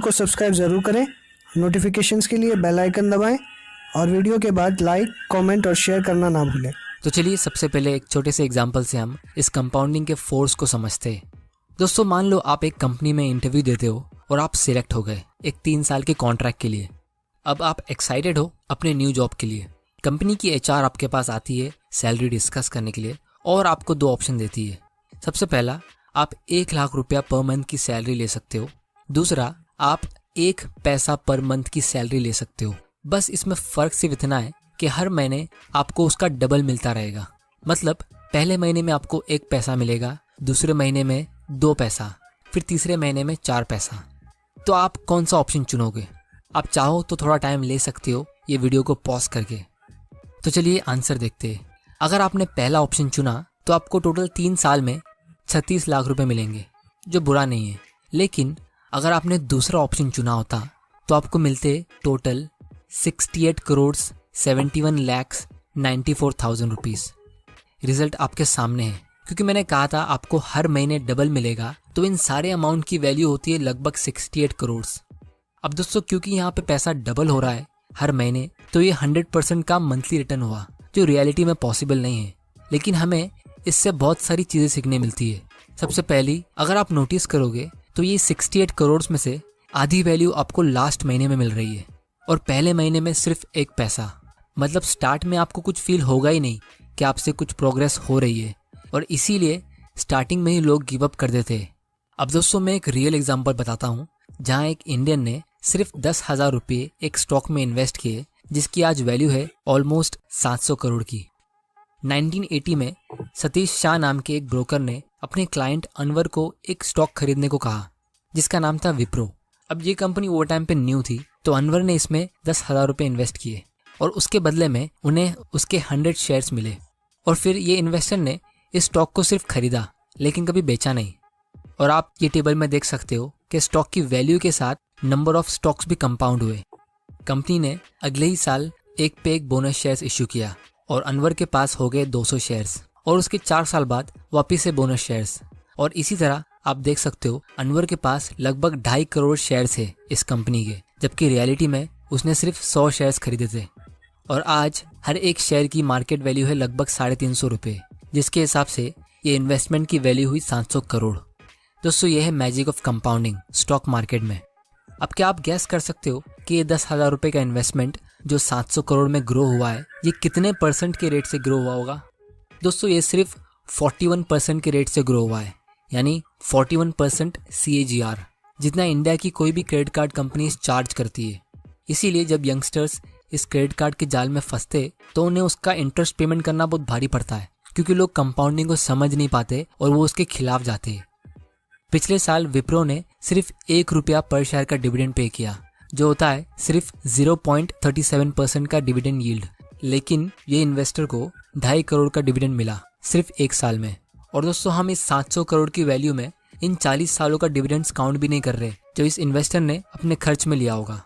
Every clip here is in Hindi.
को सब्सक्राइब ज़रूर करें, नोटिफिकेशंस के लिए बेल आइकन दबाएं और वीडियो के बाद लाइक, कमेंट और शेयर करना ना भूलें। तो चलिए सबसे पहले एक छोटे से एग्जांपल से हम इस कंपाउंडिंग के फोर्स को समझते हैं। दोस्तों मान लो आप एक कंपनी में इंटरव्यू देते हो और आप सिलेक्ट हो गए एक 3 साल के कॉन्ट्रैक्ट के लिए। अब आप एक्साइटेड हो अपने न्यू जॉब के लिए। कंपनी की एचआर आपके पास आती है सैलरी डिस्कस करने के लिए और आपको 2 ऑप्शन देती है। सबसे पहला, आप 1 लाख रुपया पर मंथ की सैलरी ले सकते हो। दूसरा, आप 1 पैसा पर मंथ की सैलरी ले सकते हो। बस इसमें फ़र्क सिर्फ इतना है कि हर महीने आपको उसका डबल मिलता रहेगा। मतलब पहले महीने में आपको 1 पैसा मिलेगा, दूसरे महीने में 2 पैसा, फिर तीसरे महीने में 4 पैसा। तो आप कौन सा ऑप्शन चुनोगे? आप चाहो तो थोड़ा टाइम ले सकते हो ये वीडियो को पॉज करके। तो चलिए आंसर देखते हैं। अगर आपने पहला ऑप्शन चुना तो आपको टोटल 3 साल में 36 लाख रुपए मिलेंगे, जो बुरा नहीं है। लेकिन अगर आपने दूसरा ऑप्शन चुना होता तो आपको मिलते total 68 crore 71 lakh 94,000 rupees. Result आपके सामने है। क्योंकि मैंने कहा था आपको हर महीने डबल मिलेगा, तो इन सारे अमाउंट की वैल्यू होती है लगभग 68 करोड़। अब दोस्तों क्योंकि यहाँ पे पैसा डबल हो रहा है हर महीने, तो ये 100% का मंथली रिटर्न हुआ, जो रियलिटी में पॉसिबल नहीं है। लेकिन हमें इससे बहुत सारी चीज़ें सीखने मिलती है। सबसे पहली, अगर आप नोटिस करोगे तो ये 68 करोड़ में से आधी वैल्यू आपको लास्ट महीने में मिल रही है और पहले महीने में सिर्फ 1 पैसा। मतलब स्टार्ट में आपको कुछ फील होगा ही नहीं कि आपसे कुछ प्रोग्रेस हो रही है, और इसीलिए स्टार्टिंग में ही लोग गिव अप कर देते हैं। अब दोस्तों मैं एक रियल एग्जांपल बताता हूँ, जहाँ एक इंडियन ने सिर्फ 10,000 रुपये एक स्टॉक में इन्वेस्ट किए, जिसकी आज वैल्यू है ऑलमोस्ट 700 करोड़ की। 1980 में सतीश शाह नाम के एक ब्रोकर ने अपने क्लाइंट अनवर को एक स्टॉक खरीदने को कहा, जिसका नाम था विप्रो। अब ये कंपनी वो टाइम पे न्यू थी, तो अनवर ने इसमें 10,000 रुपये इन्वेस्ट किए और उसके बदले में उन्हें उसके 100 शेयर्स मिले। और फिर ये इन्वेस्टर ने इस स्टॉक को सिर्फ खरीदा, लेकिन कभी बेचा नहीं। और आप ये टेबल में देख सकते हो कि स्टॉक की वैल्यू के साथ नंबर ऑफ स्टॉक्स भी कंपाउंड हुए। कंपनी ने अगले ही साल एक पे एक बोनस शेयर्स इश्यू किया और अनवर के पास हो गए 200 शेयर्स, और उसके 4 साल बाद वापिस से बोनस शेयर्स। और इसी तरह आप देख सकते हो अनवर के पास लगभग 2.5 करोड़ शेयर्स है इस कंपनी के, जबकि रियलिटी में उसने सिर्फ 100 शेयर्स खरीदे थे। और आज हर एक शेयर की मार्केट वैल्यू है लगभग 350 रुपये, जिसके हिसाब से ये इन्वेस्टमेंट की वैल्यू हुई 700 करोड़। दोस्तों ये है magic of compounding stock market में। अब क्या आप गैस कर सकते हो कि ये 10,000 रुपये का इन्वेस्टमेंट जो 700 करोड़ में ग्रो हुआ है, ये कितने % के रेट से ग्रो हुआ होगा? दोस्तों ये सिर्फ 41% के रेट से ग्रो हुआ है, यानी 41% CAGR, जितना इंडिया की कोई भी क्रेडिट कार्ड कंपनी चार्ज करती है। इसीलिए जब यंगस्टर्स इस क्रेडिट कार्ड के जाल में फंसते तो उन्हें उसका इंटरेस्ट पेमेंट करना बहुत भारी पड़ता है, क्योंकि लोग कंपाउंडिंग को समझ नहीं पाते और वो उसके खिलाफ जाते हैं। पिछले साल विप्रो ने सिर्फ 1 रुपया पर शेयर का डिविडेंड पे किया, जो होता है सिर्फ 0.37% का डिविडेंड यील्ड। लेकिन ये इन्वेस्टर को 2.5 करोड़ का डिविडेंड मिला सिर्फ 1 साल में। और दोस्तों हम इस 700 करोड़ की वैल्यू में इन 40 सालों का डिविडेंड्स काउंट भी नहीं कर रहे, जो इस इन्वेस्टर ने अपने खर्च में लिया होगा।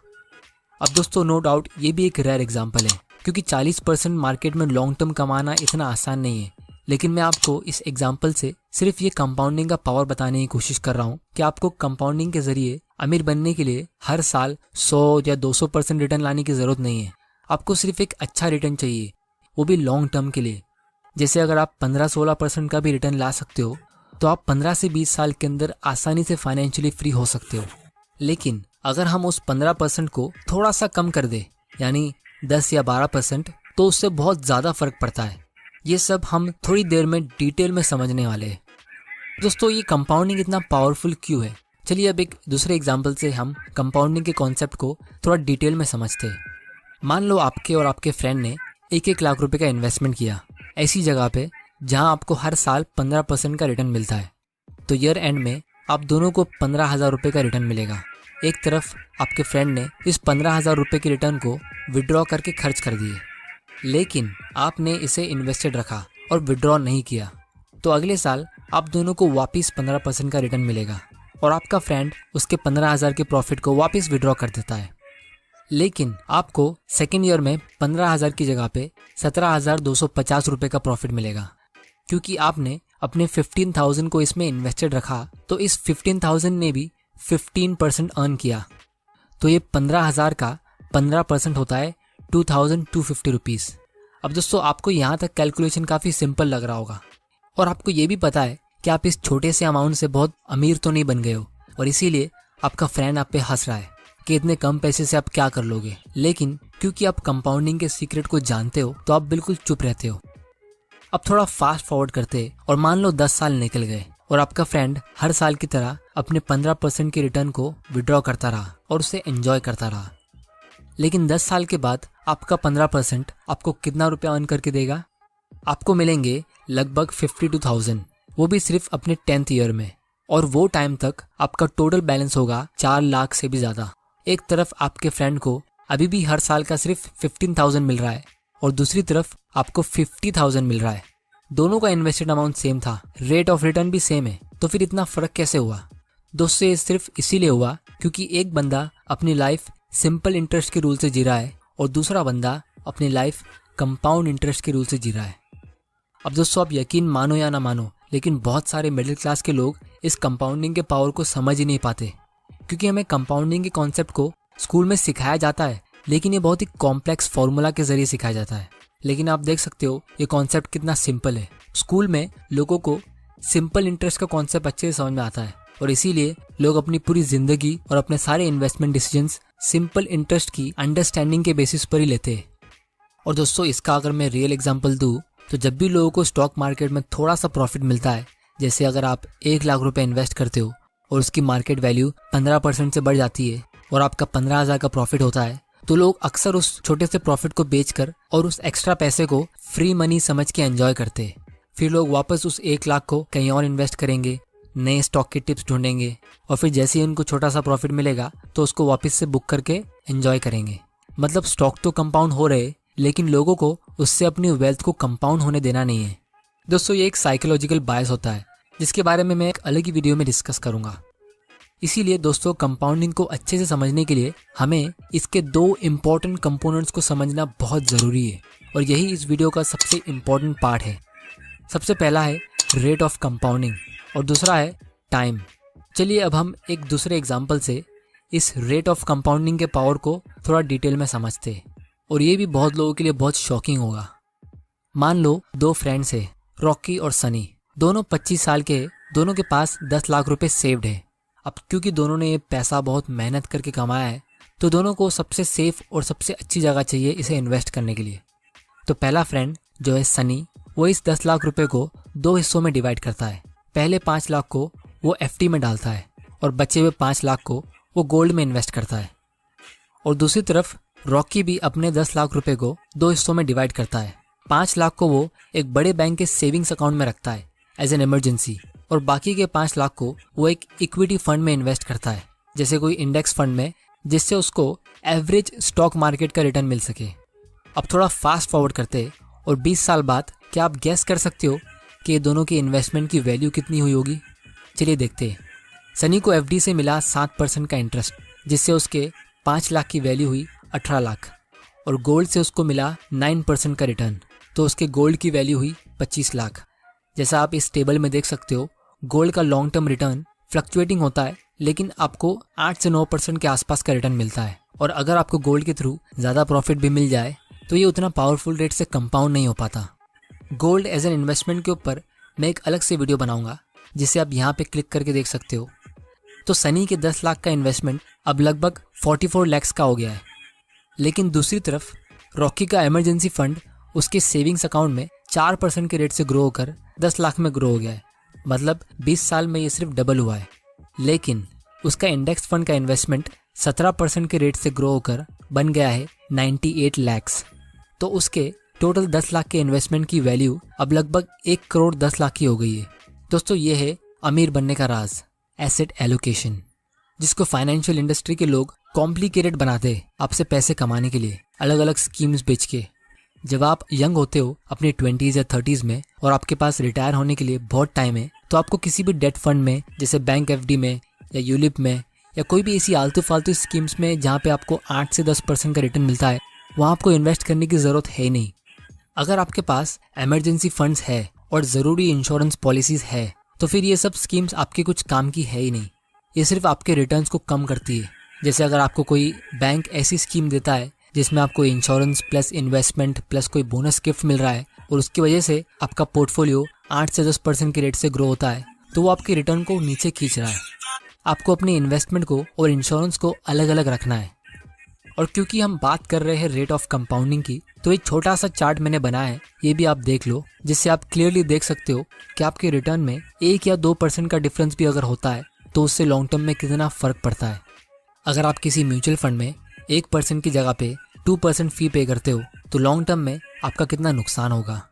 अब दोस्तों नो डाउट ये भी एक रेयर एग्जाम्पल है, क्योंकि 40% मार्केट में लॉन्ग टर्म कमाना इतना आसान नहीं है। लेकिन मैं आपको इस एग्जाम्पल से सिर्फ ये कंपाउंडिंग का पावर बताने की कोशिश कर रहा हूँ कि आपको कंपाउंडिंग के जरिए अमीर बनने के लिए हर साल 100 या 200% रिटर्न लाने की ज़रूरत नहीं है। आपको सिर्फ एक अच्छा रिटर्न चाहिए, वो भी लॉन्ग टर्म के लिए। जैसे अगर आप 15-16% का भी रिटर्न ला सकते हो, तो आप 15 से 20 साल के अंदर आसानी से फाइनेंशियली फ्री हो सकते हो। लेकिन अगर हम उस 15% को थोड़ा सा कम कर दे, यानी 10 या 12%, तो उससे बहुत ज़्यादा फर्क पड़ता है। ये सब हम थोड़ी देर में डिटेल में समझने वाले हैं। दोस्तों ये कंपाउंडिंग इतना पावरफुल क्यों है? चलिए अब एक दूसरे एग्जाम्पल से हम कंपाउंडिंग के कॉन्सेप्ट को थोड़ा डिटेल में समझते हैं। मान लो आपके और आपके फ्रेंड ने 1-1 लाख रुपए का इन्वेस्टमेंट किया ऐसी जगह पे जहां आपको हर साल 15% का रिटर्न मिलता है। तो ईयर एंड में आप दोनों को 15,000 रुपये का रिटर्न मिलेगा। एक तरफ आपके फ्रेंड ने इस 15,000 रुपये के रिटर्न को विड्रॉ करके खर्च कर दिए, लेकिन आपने इसे इन्वेस्टेड रखा और विड्रॉ नहीं किया, तो अगले साल आप दोनों को वापस 15% का रिटर्न मिलेगा और आपका फ्रेंड उसके 15,000 के प्रॉफिट को वापस विड्रॉ कर देता है। लेकिन आपको सेकेंड ईयर में 15,000 की जगह पे 17,250 रुपये का प्रॉफिट मिलेगा, क्योंकि आपने अपने 15,000 को इसमें इन्वेस्टेड रखा, तो इस 15,000 ने भी 15% अर्न किया तो ये 15,000 का 15% होता है 2,250 रुपीज़। अब दोस्तों आपको यहाँ तक कैलकुलेशन काफ़ी सिंपल लग रहा होगा और आपको ये भी पता है कि आप इस छोटे से अमाउंट से बहुत अमीर तो नहीं बन गए हो और इसीलिए आपका फ्रेंड आप पे हंस रहा है कि इतने कम पैसे से आप क्या कर लोगे। लेकिन क्योंकि आप कंपाउंडिंग के सीक्रेट को जानते हो तो आप बिल्कुल चुप रहते हो। अब थोड़ा फास्ट फॉरवर्ड करते और मान लो 10 साल निकल गए और आपका फ्रेंड हर साल की तरह अपने 15% के रिटर्न को विड्रॉ करता रहा और उसे एंजॉय करता रहा। लेकिन 10 साल के बाद आपका 15% आपको कितना रुपया अर्न करके देगा? आपको मिलेंगे लगभग 52,000, वो भी सिर्फ अपने 10th ईयर में। और वो टाइम तक आपका टोटल बैलेंस होगा 4 लाख से भी ज़्यादा। एक तरफ आपके फ्रेंड को अभी भी हर साल का सिर्फ 15,000 मिल रहा है और दूसरी तरफ आपको 50,000 मिल रहा है। दोनों का इन्वेस्टेड अमाउंट सेम था, रेट ऑफ रिटर्न भी सेम है, तो फिर इतना फ़र्क कैसे हुआ? दोस्तों ये सिर्फ इसीलिए हुआ क्योंकि एक बंदा अपनी लाइफ सिंपल इंटरेस्ट के रूल से जी रहा है और दूसरा बंदा अपनी लाइफ कंपाउंड इंटरेस्ट के रूल से जी रहा है। अब दोस्तों आप यकीन मानो या ना मानो, लेकिन बहुत सारे मिडिल क्लास के लोग इस कंपाउंडिंग के पावर को समझ ही नहीं पाते क्योंकि हमें कंपाउंडिंग के कॉन्सेप्ट को स्कूल में सिखाया जाता है, लेकिन ये बहुत ही कॉम्प्लेक्स फॉर्मूला के जरिए सिखाया जाता है। लेकिन आप देख सकते हो ये कॉन्सेप्ट कितना सिंपल है। स्कूल में लोगों को सिंपल इंटरेस्ट का कॉन्सेप्ट अच्छे से समझ में आता है और इसीलिए लोग अपनी पूरी जिंदगी और अपने सारे इन्वेस्टमेंट डिसीजंस सिंपल इंटरेस्ट की अंडरस्टैंडिंग के बेसिस पर ही लेते हैं। और दोस्तों इसका अगर मैं रियल एग्जांपल दूं तो जब भी लोगों को स्टॉक मार्केट में थोड़ा सा प्रॉफिट मिलता है, जैसे अगर आप 1 लाख रुपए इन्वेस्ट करते हो और उसकी मार्केट वैल्यू 15% से बढ़ जाती है और आपका 15,000 का प्रॉफिट होता है, तो लोग अक्सर उस छोटे से प्रॉफिट को बेचकर और उस एक्स्ट्रा पैसे को फ्री मनी समझ के एंजॉय करते हैं। फिर लोग वापस उस 1 लाख को कहीं और इन्वेस्ट करेंगे, नए स्टॉक के टिप्स ढूंढेंगे और फिर जैसे ही उनको छोटा सा प्रॉफिट मिलेगा तो उसको वापस से बुक करके एंजॉय करेंगे। मतलब स्टॉक तो कंपाउंड हो रहे, लेकिन लोगों को उससे अपनी वेल्थ को कंपाउंड होने देना नहीं है। दोस्तों ये एक साइकोलॉजिकल बायस होता है जिसके बारे में मैं एक अलग ही वीडियो में डिस्कस करूंगा। इसीलिए दोस्तों कंपाउंडिंग को अच्छे से समझने के लिए हमें इसके 2 इम्पॉर्टेंट कंपोनेंट्स को समझना बहुत ज़रूरी है और यही इस वीडियो का सबसे इम्पॉर्टेंट पार्ट है। सबसे पहला है रेट ऑफ कंपाउंडिंग और दूसरा है टाइम। चलिए अब हम एक दूसरे एग्जाम्पल से इस रेट ऑफ कंपाउंडिंग के पावर को थोड़ा डिटेल में समझते हैं और ये भी बहुत लोगों के लिए बहुत शॉकिंग होगा। मान लो 2 फ्रेंड्स है, रॉकी और सनी। दोनों 25 साल के, दोनों के पास 10 लाख रुपए सेव्ड है। अब क्योंकि दोनों ने ये पैसा बहुत मेहनत करके कमाया है तो दोनों को सबसे सेफ और सबसे अच्छी जगह चाहिए इसे इन्वेस्ट करने के लिए। तो पहला फ्रेंड जो है सनी, वो इस 10 लाख रुपए को 2 हिस्सों में डिवाइड करता है। पहले 5 लाख को वो एफडी में डालता है और बचे हुए 5 लाख को वो गोल्ड में इन्वेस्ट करता है। और दूसरी तरफ रॉकी भी अपने 10 लाख रुपए को 2 हिस्सों में डिवाइड करता है। 5 लाख को वो एक बड़े बैंक के सेविंग्स अकाउंट में रखता है एज एन इमरजेंसी और बाकी के 5 लाख को वो एक इक्विटी फंड में इन्वेस्ट करता है, जैसे कोई इंडेक्स फंड में, जिससे उसको एवरेज स्टॉक मार्केट का रिटर्न मिल सके। अब थोड़ा फास्ट फॉरवर्ड करते और 20 साल बाद क्या आप गैस कर सकते हो कि ये दोनों की इन्वेस्टमेंट की वैल्यू कितनी हुई होगी? चलिए देखते हैं। सनी को एफडी से मिला 7% का इंटरेस्ट, जिससे उसके 5 लाख की वैल्यू हुई 18 लाख और गोल्ड से उसको मिला 9% का रिटर्न, तो उसके गोल्ड की वैल्यू हुई 25 लाख। जैसा आप इस टेबल में देख सकते हो, गोल्ड का लॉन्ग टर्म रिटर्न फ्लक्चुएटिंग होता है, लेकिन आपको 8 से 9% के आसपास का रिटर्न मिलता है। और अगर आपको गोल्ड के थ्रू ज़्यादा प्रॉफिट भी मिल जाए तो ये उतना पावरफुल रेट से कंपाउंड नहीं हो पाता। गोल्ड एज एन इन्वेस्टमेंट के ऊपर मैं एक अलग से वीडियो बनाऊंगा, जिसे आप यहाँ पे क्लिक करके देख सकते हो। तो सनी के 10 लाख का इन्वेस्टमेंट अब लगभग 44 लाख का हो गया है। लेकिन दूसरी तरफ रॉकी का इमरजेंसी फंड उसके सेविंग्स अकाउंट में 4% के रेट से ग्रो होकर 10 लाख में ग्रो हो गया है। मतलब 20 साल में ये सिर्फ डबल हुआ है। लेकिन उसका इंडेक्स फंड का इन्वेस्टमेंट 17% के रेट से ग्रो होकर बन गया है 98 लाख। तो उसके टोटल 10 लाख के इन्वेस्टमेंट की वैल्यू अब लगभग 1 करोड़ 10 लाख की हो गई है। दोस्तों ये है अमीर बनने का राज, एसेट एलोकेशन, जिसको फाइनेंशियल इंडस्ट्री के लोग कॉम्प्लिकेटेड बनाते हैं आपसे पैसे कमाने के लिए अलग अलग स्कीम्स बेच के। जब आप यंग होते हो अपने 20s या 30s में और आपके पास रिटायर होने के लिए बहुत टाइम है, तो आपको किसी भी डेट फंड में, जैसे बैंक एफडी में या यूलिप में या कोई भी ऐसी आलतू फालतू स्कीम्स में जहाँ पे आपको 8 से 10% का रिटर्न मिलता है, वहाँ आपको इन्वेस्ट करने की ज़रूरत है ही नहीं। अगर आपके पास इमरजेंसी फंड्स है और ज़रूरी इंश्योरेंस पॉलिसीज़ है तो फिर ये सब स्कीम्स आपके कुछ काम की है ही नहीं। ये सिर्फ आपके रिटर्न्स को कम करती है जैसे अगर आपको कोई बैंक ऐसी स्कीम देता है जिसमें आपको इंश्योरेंस प्लस इन्वेस्टमेंट प्लस कोई बोनस गिफ्ट मिल रहा है और उसकी वजह से आपका पोर्टफोलियो 8 से 10% के रेट से ग्रो होता है, तो वो आपके रिटर्न को नीचे खींच रहा है। आपको अपने इन्वेस्टमेंट को और इंश्योरेंस को अलग अलग रखना है। और क्योंकि हम बात कर रहे हैं रेट ऑफ कंपाउंडिंग की, तो एक छोटा सा चार्ट मैंने बनाया है, ये भी आप देख लो, जिससे आप क्लियरली देख सकते हो कि आपके रिटर्न में 1 या 2% का डिफरेंस भी अगर होता है तो उससे लॉन्ग टर्म में कितना फ़र्क पड़ता है। अगर आप किसी म्यूचुअल फंड में 1% की जगह पे 2% फ़ी पे करते हो तो लॉन्ग टर्म में आपका कितना नुकसान होगा।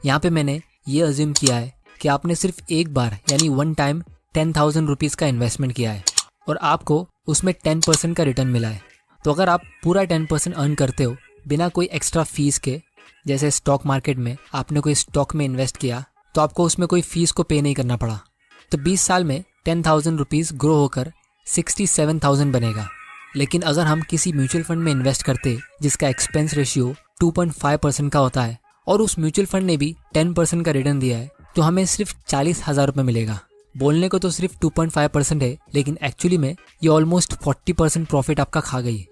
यहाँ पे मैंने ये अज्यूम किया है कि आपने सिर्फ एक बार यानी वन टाइम 10,000 रुपीज़ का इन्वेस्टमेंट किया है और आपको उसमें 10% का रिटर्न मिला है। तो अगर आप पूरा 10% अर्न करते हो बिना कोई एक्स्ट्रा फीस के, जैसे स्टॉक मार्केट में आपने कोई स्टॉक में इन्वेस्ट किया तो आपको उसमें कोई फीस को पे नहीं करना पड़ा, तो 20 साल में 10,000 रुपीज़ ग्रो होकर 67,000 बनेगा। लेकिन अगर हम किसी म्यूचुअल फंड में इन्वेस्ट करते जिसका एक्सपेंस रेशियो 2.5% का होता है और उस म्यूचुअल फंड ने भी 10% का रिटर्न दिया है, तो हमें सिर्फ 40,000 रुपये मिलेगा। बोलने को तो सिर्फ 2.5% है, लेकिन एक्चुअली में ये ऑलमोस्ट 40% प्रॉफिट आपका खा गई।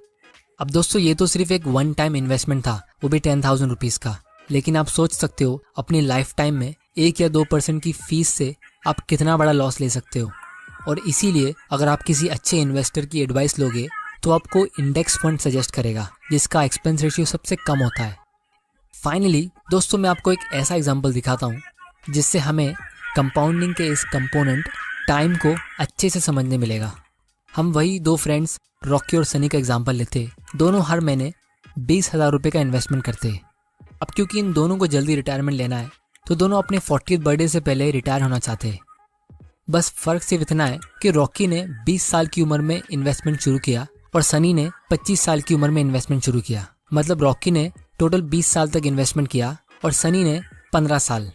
अब दोस्तों ये तो सिर्फ एक वन टाइम इन्वेस्टमेंट था, वो भी 10,000 रुपीज़ का, लेकिन आप सोच सकते हो अपनी लाइफ टाइम में 1 या 2% की फीस से आप कितना बड़ा लॉस ले सकते हो। और इसीलिए अगर आप किसी अच्छे इन्वेस्टर की एडवाइस लोगे तो आपको इंडेक्स फंड सजेस्ट करेगा जिसका एक्सपेंस रेशियो सबसे कम होता है। फाइनली दोस्तों मैं आपको एक ऐसा एग्जाम्पल दिखाता हूँ जिससे हमें कंपाउंडिंग के इस कंपोनेंट टाइम को अच्छे से समझने मिलेगा। हम वही 2 फ्रेंड्स रॉकी और सनी का एग्जाम्पल लेते, दोनों हर महीने 20,000 रुपये का इन्वेस्टमेंट करते। अब क्योंकि इन दोनों को जल्दी रिटायरमेंट लेना है तो दोनों अपने 40th बर्थडे से पहले रिटायर होना चाहते हैं। बस फ़र्क सिर्फ इतना है कि रॉकी ने 20 साल की उम्र में इन्वेस्टमेंट शुरू किया और सनी ने 25 साल की उम्र में इन्वेस्टमेंट शुरू किया। मतलब रॉकी ने टोटल 20 साल तक इन्वेस्टमेंट किया और सनी ने 15 साल।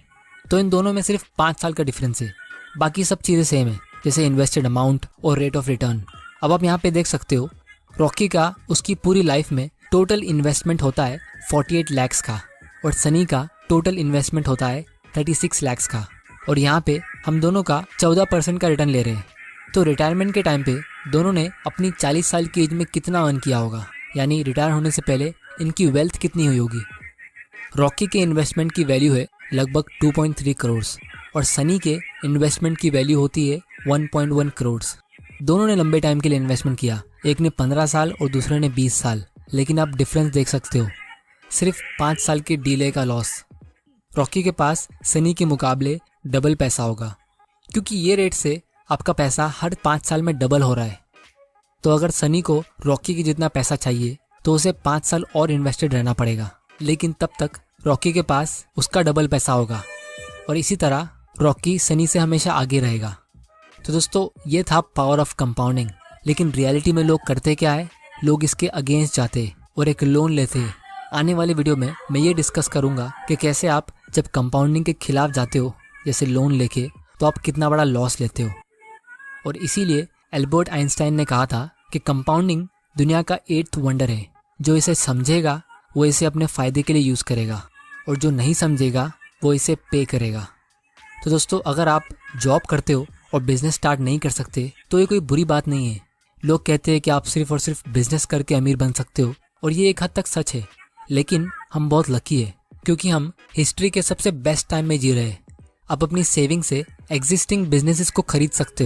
तो इन दोनों में सिर्फ 5 साल का डिफरेंस है, बाकी सब चीज़ें सेम है, जैसे इन्वेस्टेड अमाउंट और रेट ऑफ रिटर्न। अब आप यहाँ पे देख सकते हो रॉकी का उसकी पूरी लाइफ में टोटल इन्वेस्टमेंट होता है 48 लाख का और सनी का टोटल इन्वेस्टमेंट होता है 36 लाख का, और यहाँ पे हम दोनों का 14% का रिटर्न ले रहे हैं। तो रिटायरमेंट के टाइम पे दोनों ने अपनी 40 साल की एज में कितना अर्न किया होगा, यानी रिटायर होने से पहले इनकी वेल्थ कितनी हुई होगी। रॉकी के इन्वेस्टमेंट की वैल्यू है लगभग 2.3 करोड़ और सनी के इन्वेस्टमेंट की वैल्यू होती है 1.1 करोड़। दोनों ने लंबे टाइम के लिए इन्वेस्टमेंट किया, एक ने 15 साल और दूसरे ने 20 साल, लेकिन आप डिफरेंस देख सकते हो, सिर्फ 5 साल के डीले का लॉस। रॉकी के पास सनी के मुकाबले डबल पैसा होगा, क्योंकि ये रेट से आपका पैसा हर 5 साल में डबल हो रहा है। तो अगर सनी को रॉकी की जितना पैसा चाहिए तो उसे 5 साल और इन्वेस्टेड रहना पड़ेगा, लेकिन तब तक रॉकी के पास उसका डबल पैसा होगा और इसी तरह रॉकी सनी से हमेशा आगे रहेगा। तो दोस्तों ये था पावर ऑफ कंपाउंडिंग, लेकिन रियलिटी में लोग करते क्या है, लोग इसके अगेंस्ट जाते और एक लोन लेते। आने वाले वीडियो में मैं ये डिस्कस करूँगा कि कैसे आप जब कंपाउंडिंग के खिलाफ जाते हो, जैसे लोन लेके, तो आप कितना बड़ा लॉस लेते हो। और इसीलिए एल्बर्ट आइंस्टाइन ने कहा था कि कंपाउंडिंग दुनिया का 8th वंडर है। जो इसे समझेगा वो इसे अपने फ़ायदे के लिए यूज़ करेगा और जो नहीं समझेगा वो इसे पे करेगा। तो दोस्तों अगर आप जॉब करते हो और बिज़नेस स्टार्ट नहीं कर सकते तो ये कोई बुरी बात नहीं है। लोग कहते हैं कि आप सिर्फ और सिर्फ बिज़नेस करके अमीर बन सकते हो, और ये एक हद तक सच है, लेकिन हम बहुत लकी है क्योंकि हम हिस्ट्री के सबसे बेस्ट टाइम में जी रहे हैं। आप अपनी सेविंग से एग्जिस्टिंग बिजनेसेस को खरीद सकते हो।